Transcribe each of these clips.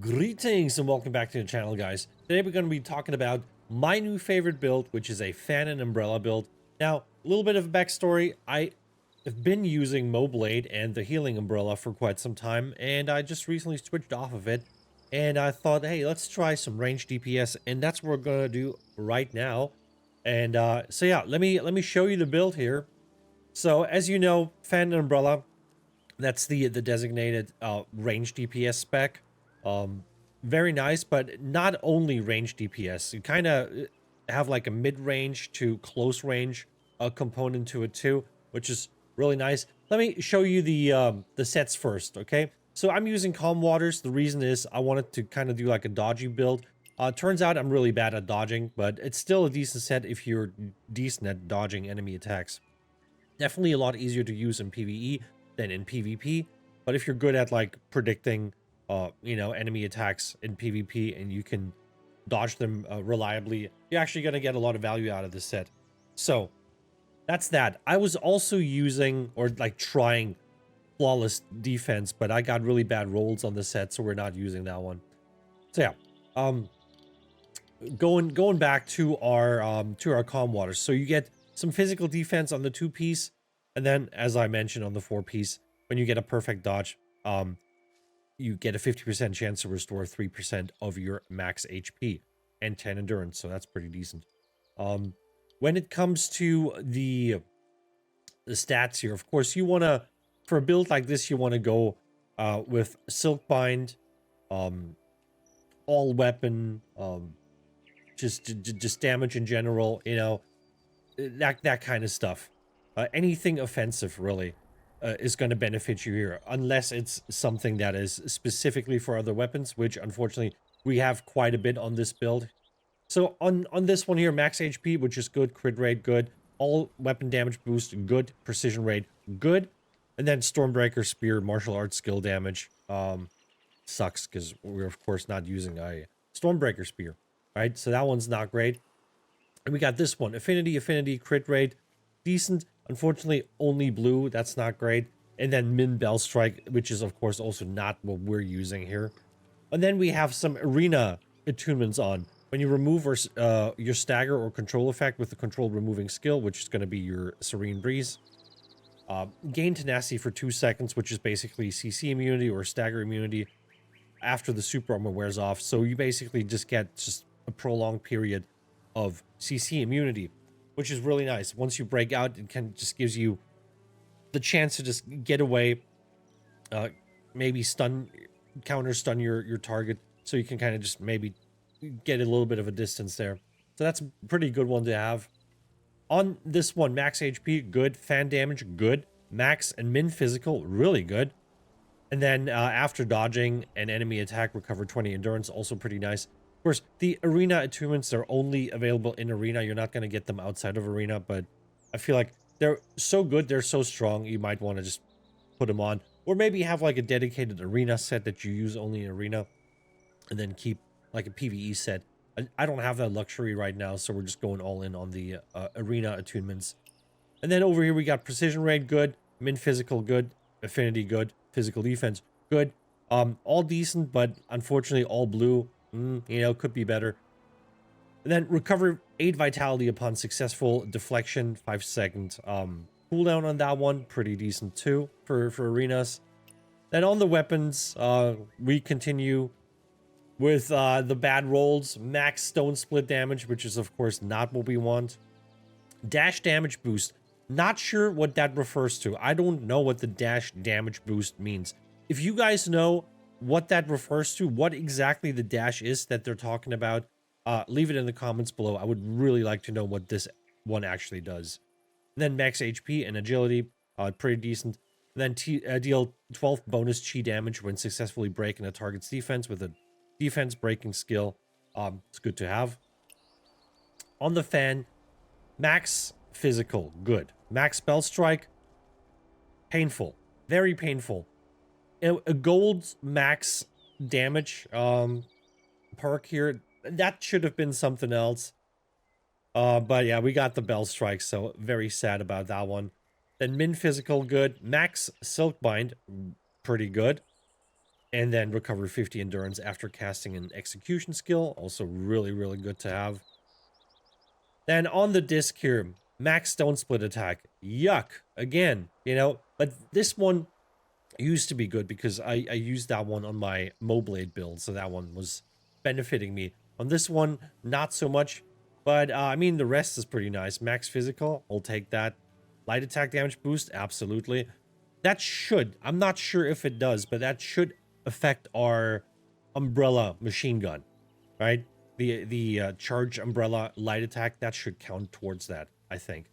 Greetings and welcome back to the channel, guys. Today we're going to be talking about my new favorite build, which is a fan and umbrella build. Now, a little bit of a backstory. I have been using Moblade and the healing umbrella for quite some time, and I just recently switched off of it. And I thought, hey, let's try some range DPS, and that's what we're going to do right now. And so yeah, let me show you the build here. So as you know, fan and umbrella, that's the designated range DPS spec. Very nice, but not only range DPS. You kind of have like a mid-range to close range component to it too, which is really nice. Let me show you the sets first, okay? So I'm using Calm Waters. The reason is I wanted to kind of do like a dodgy build. Turns out I'm really bad at dodging, but it's still a decent set if you're decent at dodging enemy attacks. Definitely a lot easier to use in PvE than in PvP. But if you're good at like predicting, enemy attacks in PvP and you can dodge them reliably, you're actually going to get a lot of value out of this set. So that's that. I was also using or like trying flawless defense, but I got really bad rolls on the set, so we're not using that one. So yeah, going back to our calm waters. So you get some physical defense on the 2-piece, and then as I mentioned on the 4-piece, when you get a perfect dodge, you get a 50% chance to restore 3% of your max HP and 10 endurance, so that's pretty decent. When it comes to the stats here, of course, you want to, for a build like this, you want to go with Silkbind, all weapon, just damage in general, that kind of stuff. Anything offensive, really, is going to benefit you here, unless it's something that is specifically for other weapons, which unfortunately we have quite a bit on this build. So on this one here, max HP, which is good, crit rate, good, all weapon damage boost, good, precision rate, good, and then Stormbreaker Spear, martial arts skill damage, sucks because we're of course not using a Stormbreaker Spear, right? So that one's not great. And we got this one, affinity, crit rate, decent. Unfortunately, only blue. That's not great. And then Min Bell Strike, which is, of course, also not what we're using here. And then we have some arena attunements on. When you remove your stagger or control effect with the control removing skill, which is going to be your Serene Breeze. Gain tenacity for 2 seconds, which is basically CC immunity or stagger immunity after the super armor wears off. So you basically just get just a prolonged period of CC immunity, which is really nice. Once you break out, it just gives you the chance to just get away, maybe counter stun your target, so you can kind of just maybe get a little bit of a distance there. So that's a pretty good one to have. On this one, max HP, good. Fan damage, good. Max and min physical, really good. And then after dodging an enemy attack, recover 20 endurance, also pretty nice. Of course, the arena attunements are only available in arena. You're not going to get them outside of arena, but I feel like they're so good, they're so strong, you might want to just put them on. Or maybe have like a dedicated arena set that you use only in arena, and then keep like a PvE set. I don't have that luxury right now, so we're just going all in on the arena attunements. And then over here we got precision rate, good. Min physical, good. Affinity, good. Physical defense, good. All decent, but unfortunately all blue. Could be better. And then recover 8 vitality upon successful deflection, 5-second cooldown on that one, pretty decent too for arenas. Then on the weapons, we continue with the bad rolls. Max stone split damage, which is of course not what we want. Dash damage boost, not sure what that refers to. I don't know what the dash damage boost means. If you guys know what that refers to, what exactly the dash is that they're talking about, leave it in the comments below. I would really like to know what this one actually does. And then max HP and agility, pretty decent. And then deal 12 bonus chi damage when successfully breaking a target's defense with a defense breaking skill. It's good to have. On the fan, max physical, good. Max spell strike, painful, very painful. A gold max damage perk here, that should have been something else. But yeah, we got the bell strike, so very sad about that one. Then min physical, good. Max silk bind, pretty good. And then recover 50 endurance after casting an execution skill. Also really, really good to have. Then on the disc here, max stone split attack. Yuck. Again, you know, but this one used to be good because I used that one on my Moblade build. So that one was benefiting me. On this one, not so much. But, I mean, the rest is pretty nice. Max physical, I'll take that. Light attack damage boost, absolutely. That should, I'm not sure if it does, but that should affect our umbrella machine gun, right? The charge umbrella light attack, that should count towards that, I think.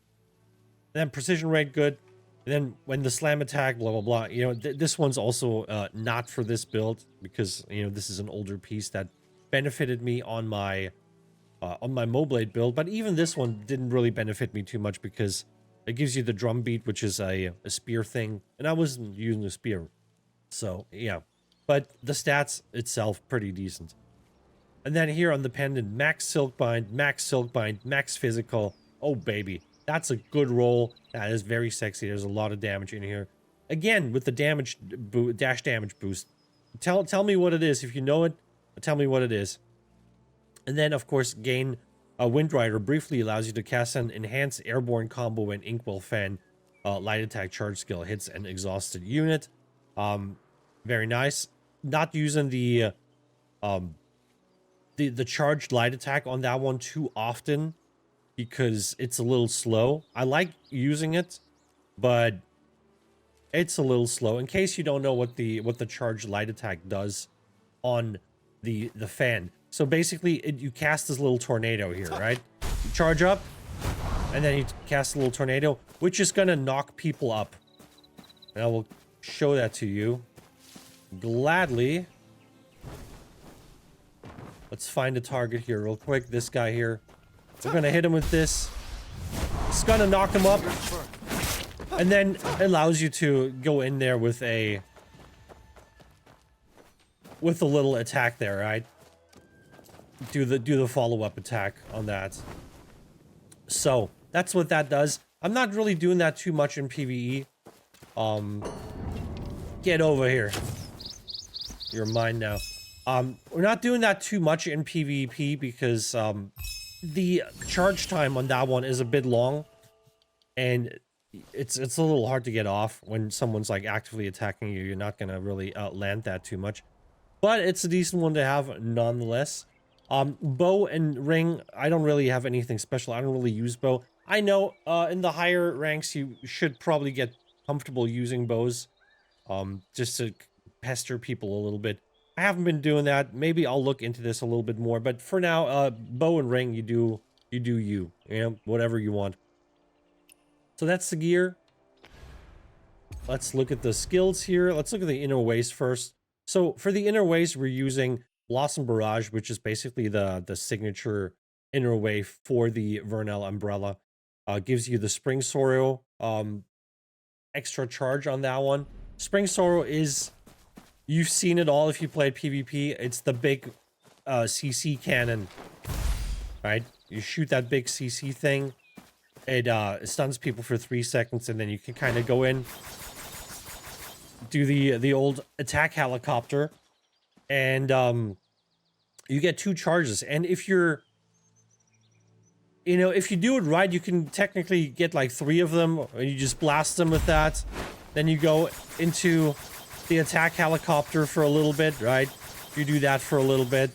And then precision rate, good. And then when the slam attack, blah, blah, blah. You know, this one's also not for this build because, you know, this is an older piece that benefited me on my Moblade build. But even this one didn't really benefit me too much because it gives you the drum beat, which is a spear thing. And I wasn't using a spear. So, yeah. But the stats itself, pretty decent. And then here on the pendant, max silk bind, max physical. Oh, baby. That's a good roll. That is very sexy. There's a lot of damage in here. Again, with the damage dash damage boost. Tell me what it is. If you know it, tell me what it is. And then, of course, gain a Wind Rider briefly allows you to cast an enhanced airborne combo when Inkwell Fan light attack charge skill hits an exhausted unit. Very nice. Not using the charged light attack on that one too often because it's a little slow. I like using it, but it's a little slow. In case you don't know what the charged light attack does on the fan. So basically, you cast this little tornado here, right? You charge up, and then you cast a little tornado, which is gonna knock people up. And I will show that to you gladly. Let's find a target here real quick. This guy here. We're gonna hit him with this. It's gonna knock him up. And then it allows you to go in there with a little attack there, right? Do the follow-up attack on that. So that's what that does. I'm not really doing that too much in PvE. Get over here. You're mine now. We're not doing that too much in PvP because the charge time on that one is a bit long, and it's a little hard to get off when someone's like actively attacking you. You're not gonna really land that too much, but it's a decent one to have nonetheless. Bow and ring, I don't really have anything special. I don't really use bow. I know in the higher ranks you should probably get comfortable using bows, just to pester people a little bit. I haven't been doing that. Maybe I'll look into this a little bit more, but for now, bow and ring, you do you know, whatever you want. So that's the gear. Let's look at the skills here. Let's look at the inner ways first. So for the inner ways, we're using Blossom Barrage, which is basically the signature inner way for the Vernal Umbrella. Gives you the Spring Sorrow extra charge on that one. Spring Sorrow is, you've seen it all if you played PvP. It's the big CC cannon, right? You shoot that big CC thing. It stuns people for 3 seconds, and then you can kind of go in, do the old attack helicopter, and you get 2 charges. And if you're, you know, if you do it right, you can technically get like 3 of them, and you just blast them with that. Then you go into the attack helicopter for a little bit, right? You do that for a little bit.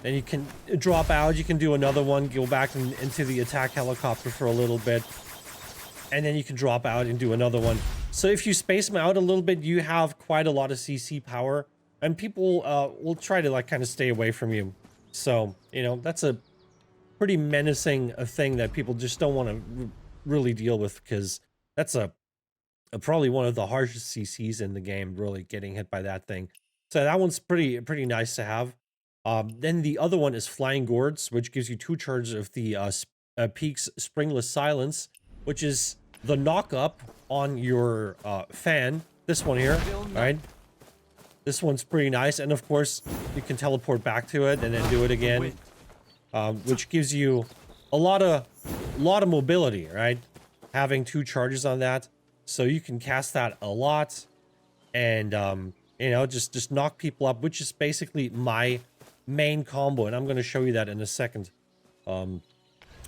Then you can drop out, you can do another one, go back into the attack helicopter for a little bit. And then you can drop out and do another one. So if you space them out a little bit, you have quite a lot of CC power. And people will try to like kind of stay away from you. So, you know, that's a pretty menacing thing that people just don't want to really deal with, because that's probably one of the harshest CCs in the game, really getting hit by that thing. So that one's pretty nice to have. Then the other one is Flying Gourds, which gives you 2 charges of the Peak's Springless Silence, which is the knock-up on your fan. This one here, right? This one's pretty nice, and of course, you can teleport back to it and then do it again, which gives you a lot of mobility, right? Having 2 charges on that, so you can cast that a lot, and just knock people up, which is basically my main combo, and I'm going to show you that in a second. Um,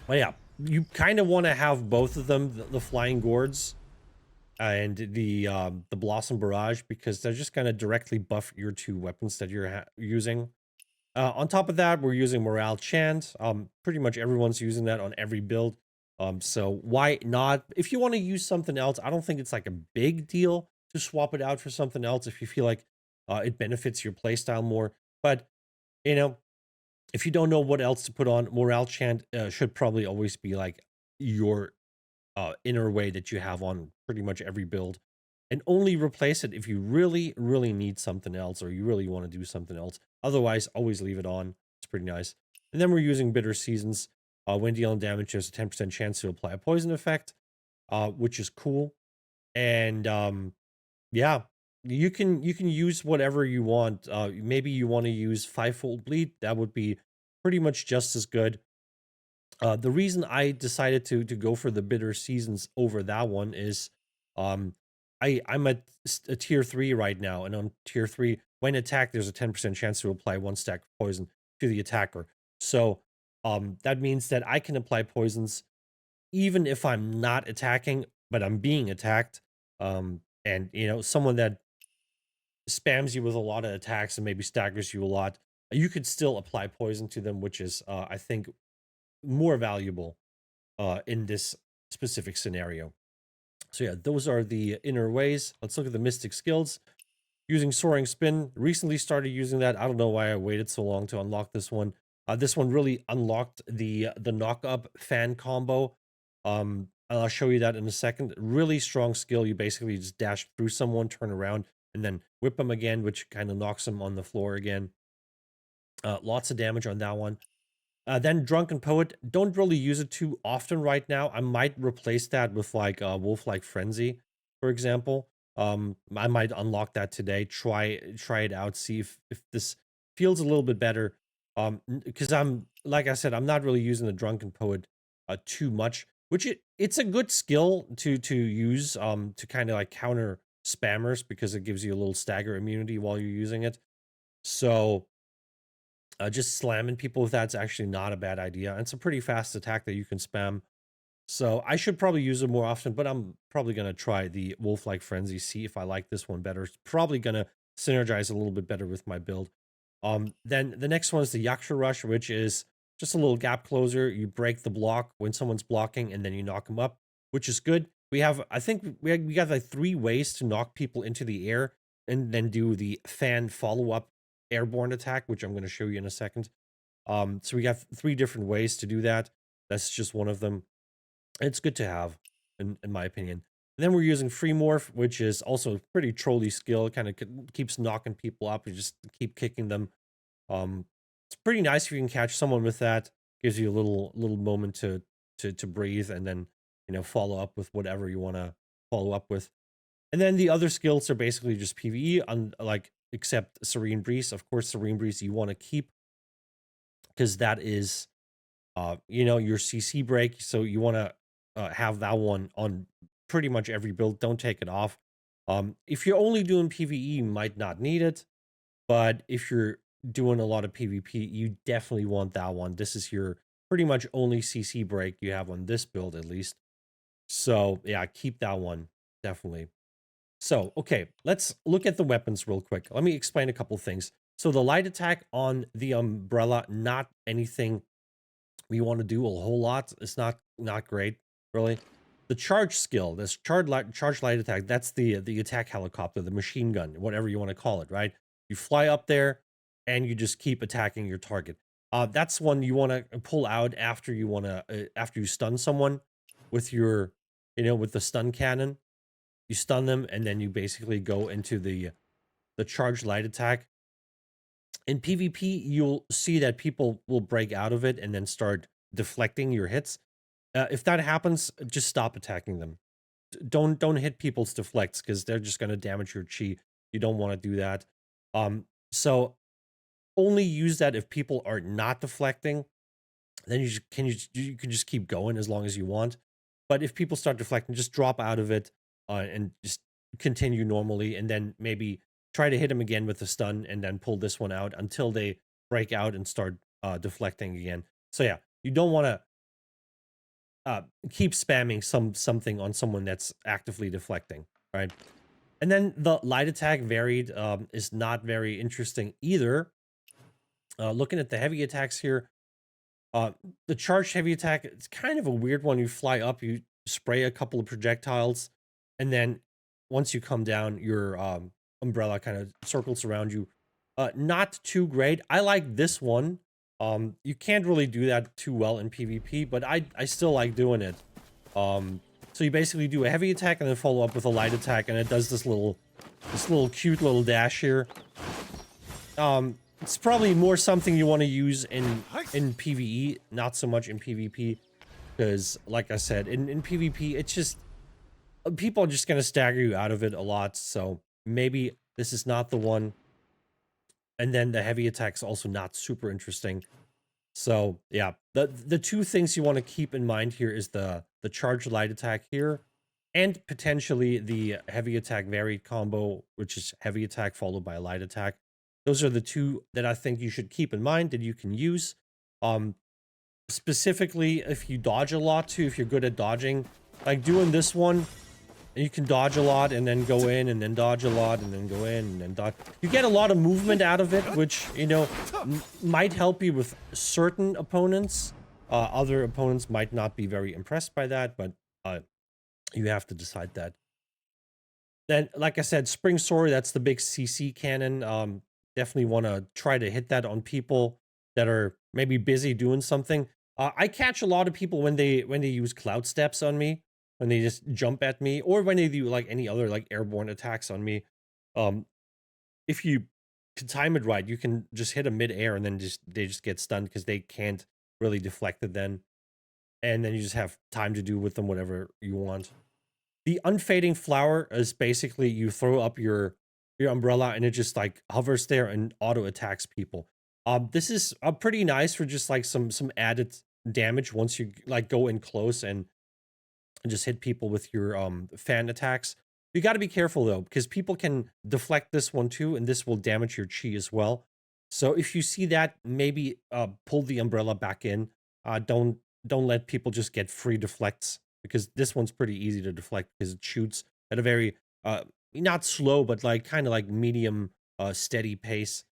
but yeah, you kind of want to have both of them, the flying gourds and the blossom barrage, because they're just going to directly buff your two weapons that you're using. On top of that, we're using morale chant. Pretty much everyone's using that on every build. So why not? If you want to use something else, I don't think it's like a big deal to swap it out for something else if you feel like it benefits your playstyle more. But you know, if you don't know what else to put on, morale chant should probably always be like your inner way that you have on pretty much every build, and only replace it if you really, really need something else or you really want to do something else. Otherwise, always leave it on. It's pretty nice. And then we're using Bitter Seasons. When dealing damage, there's a 10% chance to apply a poison effect, which is cool. And yeah, you can use whatever you want. Maybe you want to use fivefold bleed. That would be pretty much just as good. The reason I decided to go for the Bitter Seasons over that one is, um, I'm at a tier 3 right now, and on tier 3, when attacked, there's a 10% chance to apply one stack of poison to the attacker. So, that means that I can apply poisons even if I'm not attacking, but I'm being attacked. And someone that spams you with a lot of attacks and maybe staggers you a lot, you could still apply poison to them, which is, I think, more valuable in this specific scenario. So yeah, those are the inner ways. Let's look at the mystic skills. Using soaring spin. Recently started using that. I don't know why I waited so long to unlock this one. This one really unlocked the knock up fan combo. I'll show you that in a second. Really strong skill. You basically just dash through someone, turn around, and then whip them again, which kind of knocks them on the floor again. Lots of damage on that one. Then Drunken Poet, don't really use it too often right now. I might replace that with like Wolf-like Frenzy, for example. I might unlock that today. Try it out. See if this feels a little bit better. Because I'm like I said, I'm not really using the Drunken Poet too much, which it's a good skill to use to kind of like counter spammers because it gives you a little stagger immunity while you're using it. So just slamming people with that's actually not a bad idea. And it's a pretty fast attack that you can spam. So I should probably use it more often, but I'm probably going to try the Wolf-like Frenzy, see if I like this one better. It's probably going to synergize a little bit better with my build. Then the next one is the Yaksha Rush, which is just a little gap closer. You break the block when someone's blocking, and then you knock them up, which is good. I think we got like 3 ways to knock people into the air, and then do the fan follow-up airborne attack, which I'm going to show you in a second. So we got 3 different ways to do that. That's just one of them. It's good to have, in my opinion. And then we're using Free Morph, which is also a pretty trolly skill. It kind of keeps knocking people up. You just keep kicking them. It's pretty nice if you can catch someone with that. Gives you a little moment to breathe, and then follow up with whatever you want to follow up with. And then the other skills are basically just PvE, like except Serene Breeze. Of course, Serene Breeze you want to keep because that is, your CC break. So you want to have that one on pretty much every build. Don't take it off. If you're only doing PvE, you might not need it. But if you're doing a lot of PvP, you definitely want that one. This is your pretty much only CC break you have on this build, at least. So yeah, keep that one, definitely. So, okay, let's look at the weapons real quick. Let me explain a couple things. So the light attack on the umbrella, not anything we want to do a whole lot. It's not great, really. The charge skill, this charge light attack, that's the attack helicopter, the machine gun, whatever you want to call it, right? You fly up there and you just keep attacking your target. That's one you want to pull out after after you stun someone with your, with the stun cannon. You stun them, and then you basically go into the charged light attack. In PvP, you'll see that people will break out of it and then start deflecting your hits. If that happens, just stop attacking them. Don't hit people's deflects because they're just going to damage your chi. You don't want to do that. So only use that if people are not deflecting. Then you can just keep going as long as you want. But if people start deflecting, just drop out of it and just continue normally, and then maybe try to hit them again with the stun, and then pull this one out until they break out and start deflecting again. So yeah, you don't want to keep spamming something on someone that's actively deflecting, right? And then the light attack varied is not very interesting either. Looking at the heavy attacks here, the charged heavy attack, it's kind of a weird one. You fly up, you spray a couple of projectiles, and then once you come down, your umbrella kind of circles around you. Not too great. I like this one. You can't really do that too well in PvP, but I still like doing it. So you basically do a heavy attack and then follow up with a light attack, and it does this little cute little dash here. It's probably more something you want to use in PvE, not so much in PvP, because like I said, in PvP, it's just people are just gonna stagger you out of it a lot. So maybe this is not the one. And then the heavy attack's also not super interesting. So yeah, the two things you want to keep in mind here is the charged light attack here, and potentially the heavy attack varied combo, which is heavy attack followed by a light attack. Those are the two that I think you should keep in mind that you can use. Specifically, if you dodge a lot too, if you're good at dodging, like doing this one, and you can dodge a lot and then go in and then dodge a lot and then go in and then dodge. You get a lot of movement out of it, which, you know, might help you with certain opponents. Other opponents might not be very impressed by that, but you have to decide that. Then, like I said, Spring Sword, that's the big CC cannon. Definitely want to try to hit that on people that are maybe busy doing something. I catch a lot of people when they use cloud steps on me, when they just jump at me, or when they do like any other like airborne attacks on me. If you can time it right, you can just hit them mid-air and then they just get stunned because they can't really deflect it then. And then you just have time to do with them whatever you want. The unfading flower is basically you throw up your umbrella and it just like hovers there and auto attacks people. This is pretty nice for just like some added damage once you like go in close and just hit people with your fan attacks. You got to be careful though, because people can deflect this one too, and this will damage your chi as well. So if you see that, maybe pull the umbrella back in. Don't let people just get free deflects, because this one's pretty easy to deflect because it shoots at a very not slow, but like kind of like medium steady pace.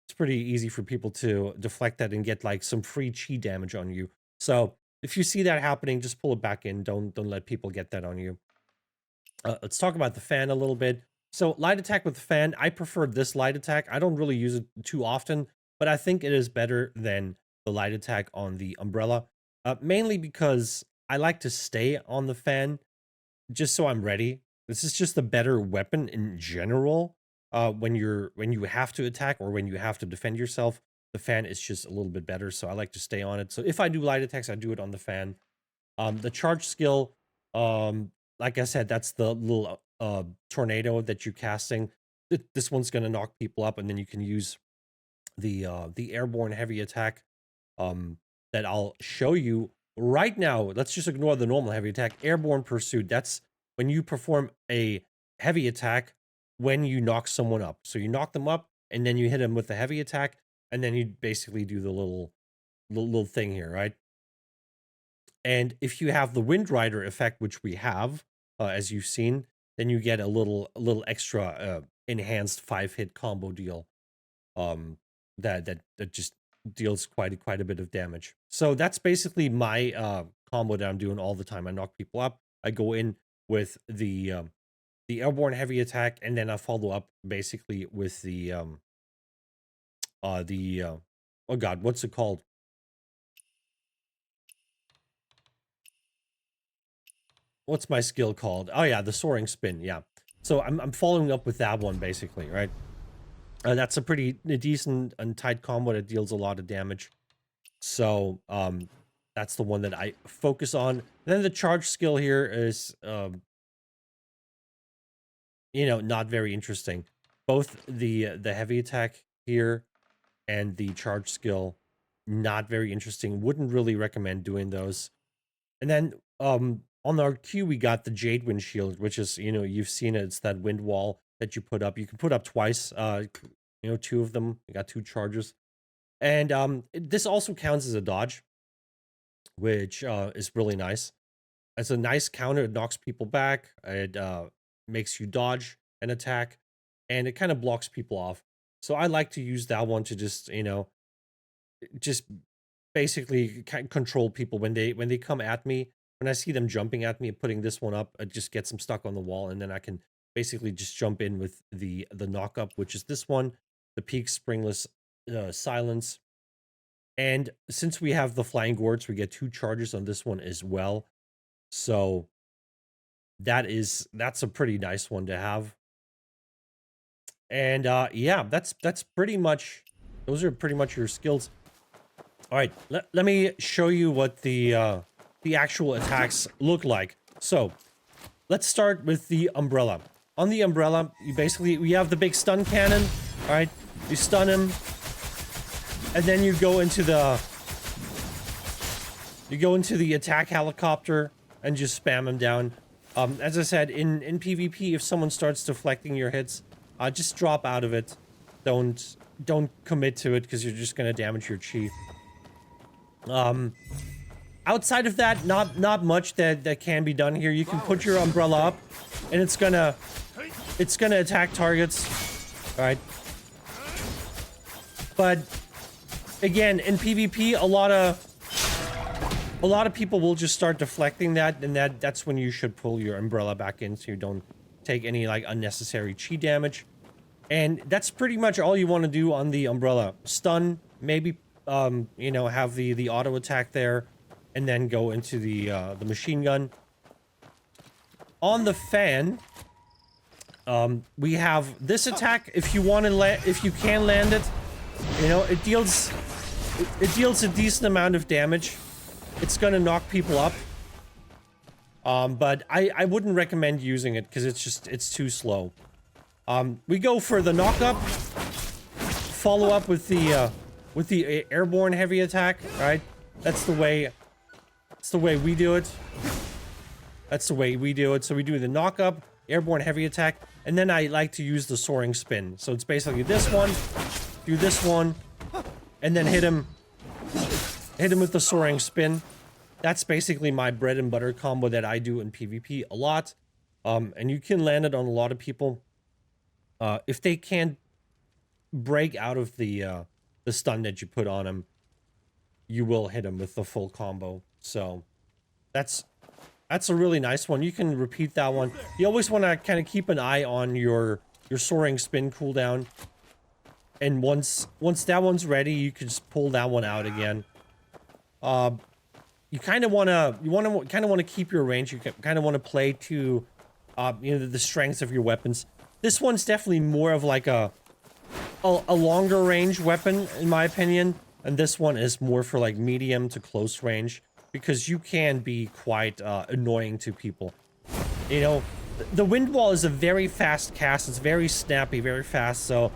It's pretty easy for people to deflect that and get like some free chi damage on you. So if you see that happening, just pull it back in. Don't let people get that on you. Let's talk about the fan a little bit. So light attack with the fan, I prefer this light attack. I don't really use it too often, but I think it is better than the light attack on the umbrella. Mainly because I like to stay on the fan just so I'm ready. This is just a better weapon in general. When you have to attack or when you have to defend yourself, the fan is just a little bit better. So I like to stay on it. So if I do light attacks, I do it on the fan. The charge skill, like I said, that's the little tornado that you're casting. This one's gonna knock people up, and then you can use the airborne heavy attack that I'll show you right now. Let's just ignore the normal heavy attack. Airborne pursuit. That's when you perform a heavy attack when you knock someone up. So you knock them up, and then you hit them with the heavy attack, and then you basically do the little thing here, right? And if you have the Wind Rider effect, which we have, as you've seen, then you get a little extra enhanced 5-hit combo deal. That just deals quite a bit of damage. So that's basically my combo that I'm doing all the time. I knock people up. I go in with the airborne heavy attack, and then I follow up basically with the oh god, what's it called? What's my skill called? Oh yeah, the soaring spin. Yeah. So I'm following up with that one basically, right? That's a pretty decent and tight combo that deals a lot of damage. So that's the one that I focus on. And then the charge skill here is you know, not very interesting. Both the heavy attack here and the charge skill, not very interesting. Wouldn't really recommend doing those. And then on our queue, we got the Jade Wind Shield, which is, you know, you've seen it. It's that wind wall that you put up. You can put up twice. You know, 2 of them. You got 2 charges. And this also counts as a dodge, which is really nice. It's a nice counter. It knocks people back. It makes you dodge an attack, and it kind of blocks people off. So I like to use that one to just, you know, just basically control people when they come at me. When I see them jumping at me and putting this one up, it just gets them stuck on the wall, and then I can basically just jump in with the knock up, which is this one, the peak springless silence. And since we have the flying gourds, we get 2 charges on this one as well. So that's a pretty nice one to have. And yeah, that's pretty much, those are pretty much your skills. All right, let me show you what the actual attacks look like. So let's start with the umbrella. On the umbrella, we have the big stun cannon. All right, you stun him, and then you go into the attack helicopter and just spam him down. As I said, in PvP, if someone starts deflecting your hits, just drop out of it. Don't commit to it, because you're just gonna damage your chief. Outside of that, not much that can be done here. You can put your umbrella up, and it's gonna attack targets. All right. But again, in PvP, a lot of people will just start deflecting that, and that's when you should pull your umbrella back in, so you don't take any like unnecessary chi damage. And that's pretty much all you want to do on the umbrella. Stun, maybe you know, have the auto attack there, and then go into the machine gun. On the fan, we have this attack. If you want to if you can land it, you know, it deals a decent amount of damage. It's gonna knock people up. But I wouldn't recommend using it, because it's too slow. We go for the knock up, follow up with the airborne heavy attack, right? That's the way we do it. That's the way we do it. So we do the knock up, airborne heavy attack, and then I like to use the soaring spin. So it's basically this one, do this one, and then hit him with the soaring spin. That's basically my bread and butter combo that I do in PvP a lot. And you can land it on a lot of people. If they can't break out of the stun that you put on them, you will hit them with the full combo. So that's a really nice one. You can repeat that one. You always want to kind of keep an eye on your soaring spin cooldown. And once that one's ready, you can just pull that one out again. You kind of want to keep your range. You kind of want to play to you know, the strengths of your weapons. This one's definitely more of like a longer range weapon, in my opinion, and this one is more for like medium to close range, because you can be quite annoying to people. You know, the wind wall is a very fast cast. It's very snappy, very fast. So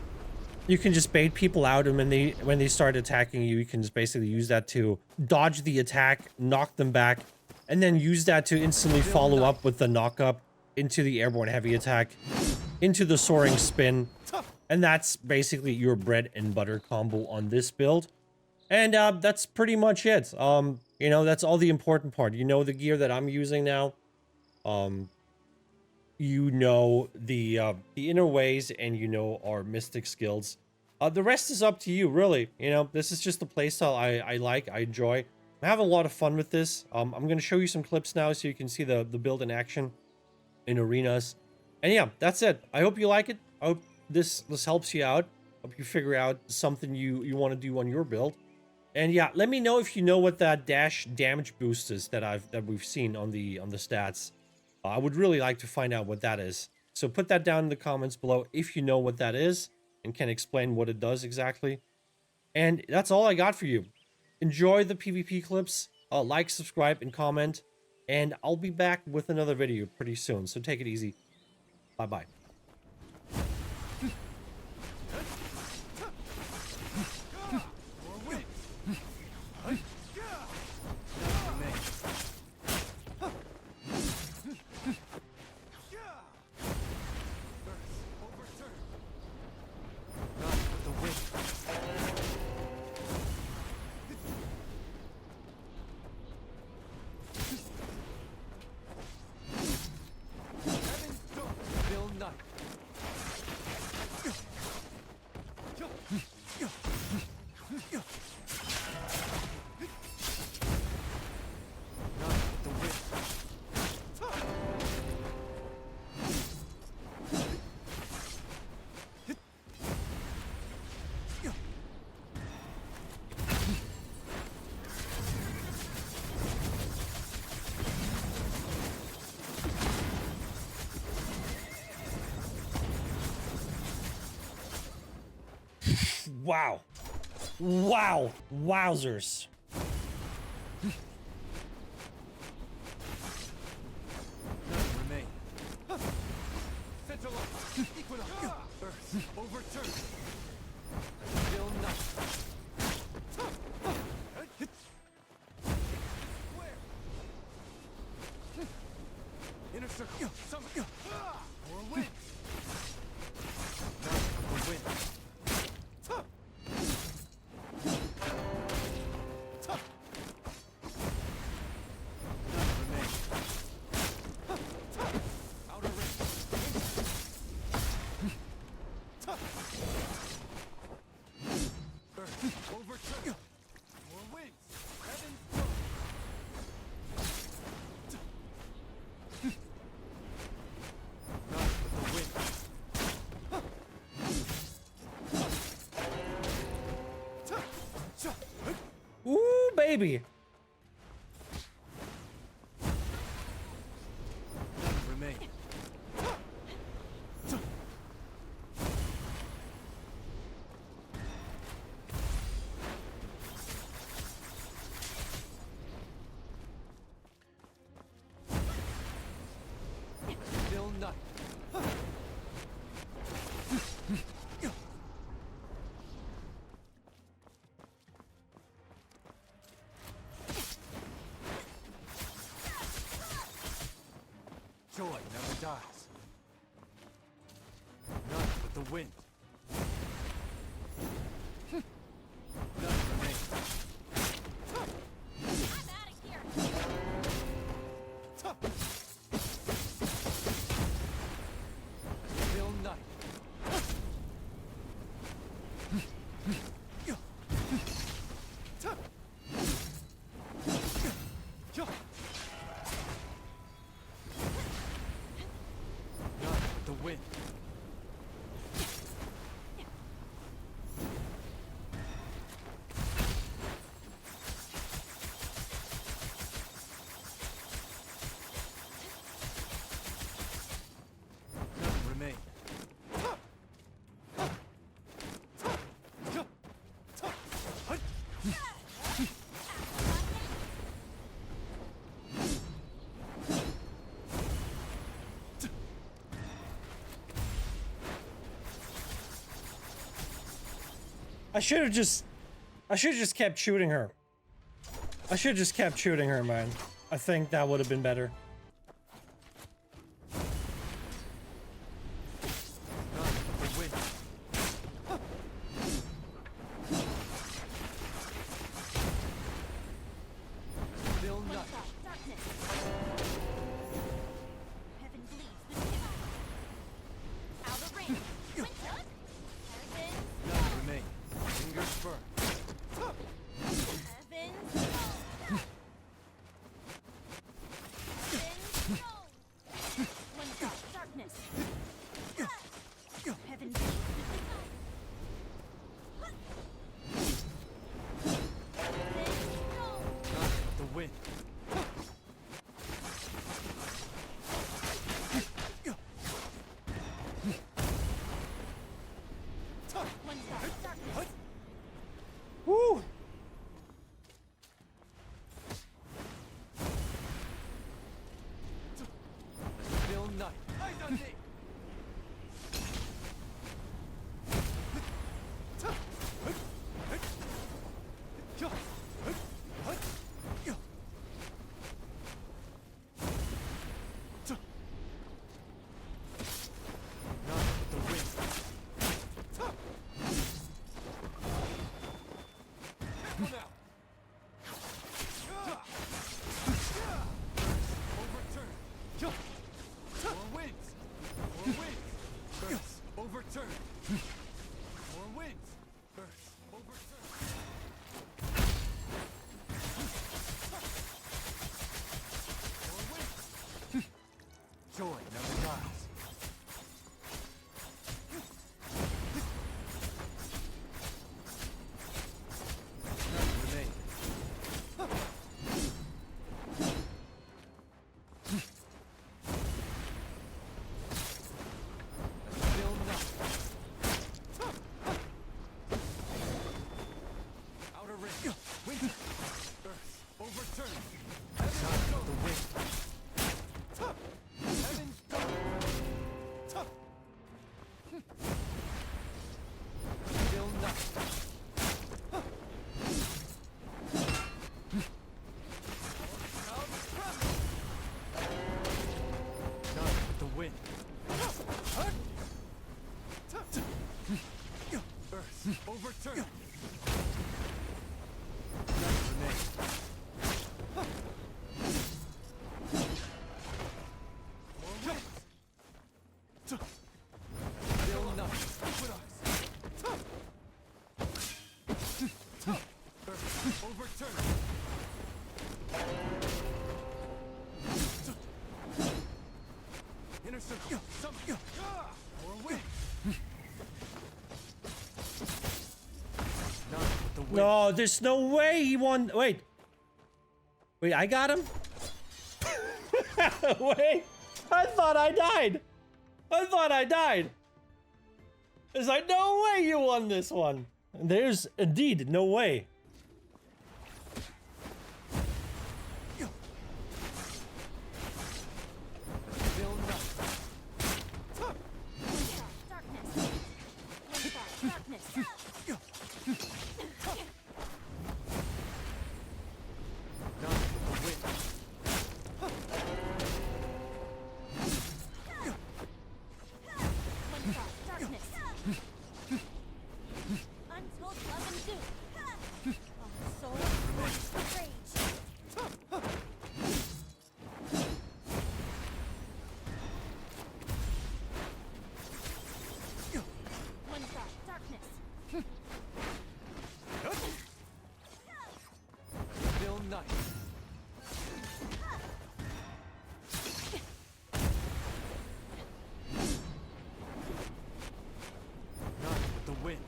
you can just bait people out, and when they start attacking you, you can just basically use that to dodge the attack, knock them back, and then use that to instantly follow up with the knock up into the airborne heavy attack, into the soaring spin, and that's basically your bread and butter combo on this build. And that's pretty much it. You know, that's all the important part. You know the gear that I'm using now. You know the inner ways, and you know our mystic skills. The rest is up to you, really. You know, this is just the playstyle I like, I enjoy. I'm having a lot of fun with this. I'm going to show you some clips now so you can see the build in action in arenas. And yeah, that's it. I hope you like it. I hope this helps you out. Hope you figure out something you want to do on your build. And yeah, let me know if you know what that dash damage boost is that we've seen on the stats. I would really like to find out what that is. So put that down in the comments below if you know what that is and can explain what it does exactly. And that's all I got for you. Enjoy the PvP clips. Like, subscribe, and comment. And I'll be back with another video pretty soon. So take it easy. Bye-bye. Wow. Wow. Wowzers. None remain. Central equinox. Earth overturned. Still nothing. Where? Inner circle. Summon. Or win. None will win. None remain. Outer ring. Earth overturned. More wins. Heaven's throne. None but the wind. Ooh, baby. None remain. Still night. Joy never dies. None but the wind. None remain. I'm out of here. Still night. None but the wind. None remain. I should have just kept shooting her. I should have just kept shooting her, man. I think that would have been better. None but the wind. Still One night. shot, darkness. Heaven bleeds with divine. Outer ring. Winter. Heaven's None remain. Fingers firm. Heaven's throne. Heaven's throne. One shot, darkness. Heaven bleeds with divine. Heaven's throne. None but the wind. One shot, darkness. Woo! Still night. Eyes on me. None but the wind. Careful now. Overturn. More winds. More winds. Earth overturn. More winds. Earth overturn. More winds. Joy never dies. None No, there's no way he won. Wait. Wait, I got him? Wait. I thought I died. I thought I died. It's like, no way you won this one. There's indeed no way. Still nothing. Darkness. Darkness. None with the wind. One thought. Darkness. Untold love and doom. All soul burns with rage. One thought. Darkness. Still night. None with the wind.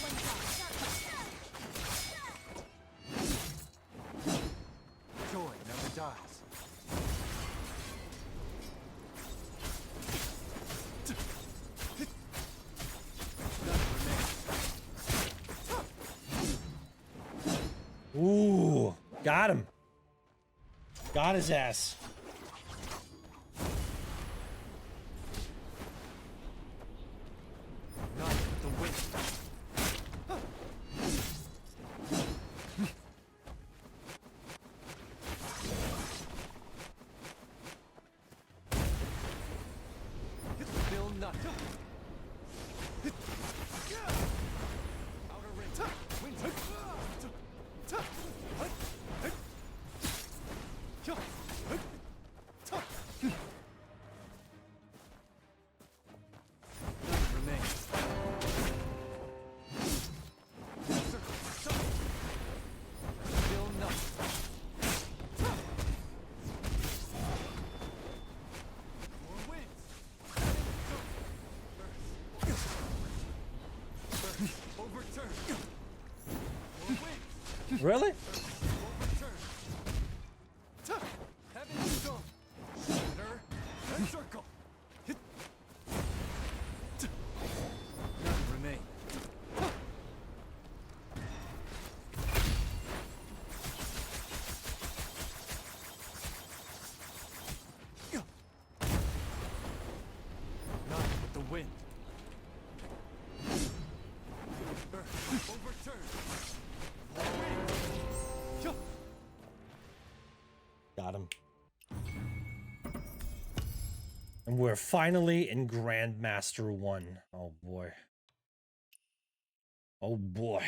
One thought. Darkness. Joy never dies. None remains. Ooh, got him. Got his ass. None with the wind. Still nothing. Outer ring. Wind. None remains. Still nothing. More winds. Overturn. More winds. Really? Overturn. Heaven's stone. Shatter and circle. None remain. None with the wind. Earth overturn. Wind. Got him. And we're finally in Grandmaster 1. Oh boy. Oh boy.